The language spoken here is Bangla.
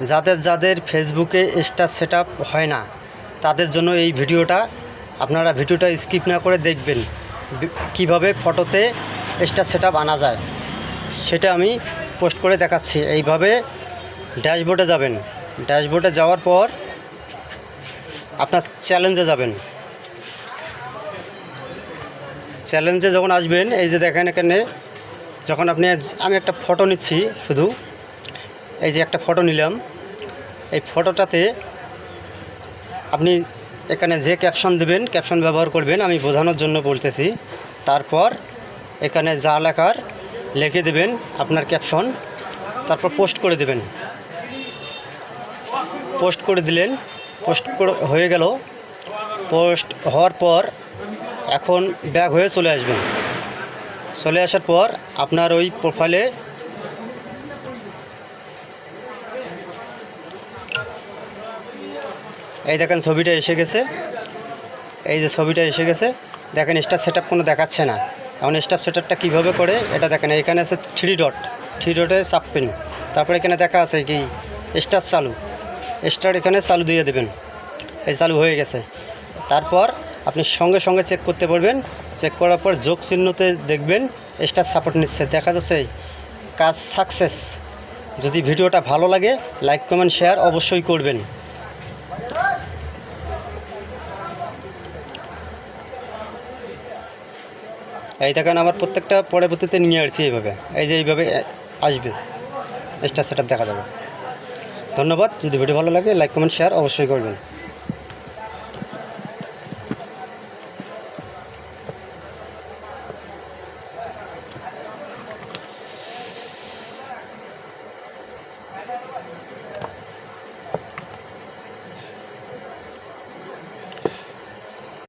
যাদের যাদের ফেসবুকে স্টার সেটআপ হয় না তাদের জন্য এই ভিডিওটা, আপনারা ভিডিওটা স্কিপ না করে দেখবেন কিভাবে ফটোতে স্টার সেটআপ আনা যায় সেটা আমি পোস্ট করে দেখাচ্ছি। এইভাবে ড্যাশবোর্ডে যাবেন, ড্যাশবোর্ডে যাওয়ার পর আপনার চ্যালেঞ্জে যাবেন। চ্যালেঞ্জে যখন আসবেন, এই যে দেখেন এখানে যখন আমি একটা ফটো নিচ্ছি, শুধু এই যে একটা ফটো নিলাম, এই ফটোটাতে আপনি এখানে যে ক্যাপশন দেবেন, ক্যাপশন ব্যবহার করবেন, আমি বোঝানোর জন্য বলতেছি। তারপর এখানে যা লেখার লিখে দেবেন আপনার ক্যাপশন, তারপর পোস্ট করে দেবেন। পোস্ট করে দিলেন, হয়ে গেল। পোস্ট হওয়ার পর এখন ব্যাক হয়ে চলে আসবেন। চলে আসার পর আপনার ওই প্রোফাইলে এই দেখেন ছবিটা এসে গেছে, এই যে ছবিটা এসে গেছে। দেখেন স্টার সেটআপ কোনো দেখাচ্ছে না। এখন স্টার সেটআপটা কীভাবে করে এটা দেখেন, এখানে আছে থ্রি ডটে চাপবেন, তারপরে এখানে দেখা আছে কি স্টার চালু, স্টার এখানে চালু দিয়ে দেবেন। এই চালু হয়ে গেছে। তারপর আপনি সঙ্গে সঙ্গে চেক করতে পারবেন। চেক করার পর যোগ চিহ্নতে দেখবেন স্টার সাপোর্ট নিচ্ছে, দেখা যাচ্ছে কাজ সাকসেস। যদি ভিডিওটা ভালো লাগে লাইক কমেন্ট শেয়ার অবশ্যই করবেন। এই দেখেন আমার প্রত্যেকটা পরবর্তীতে নিয়ে আসছি এইভাবে, এই যে এইভাবে আসবে স্টার সেটআপ দেখা যাবে। ধন্যবাদ। যদি ভিডিও ভালো লাগে লাইক কমেন্ট শেয়ার অবশ্যই করবেন।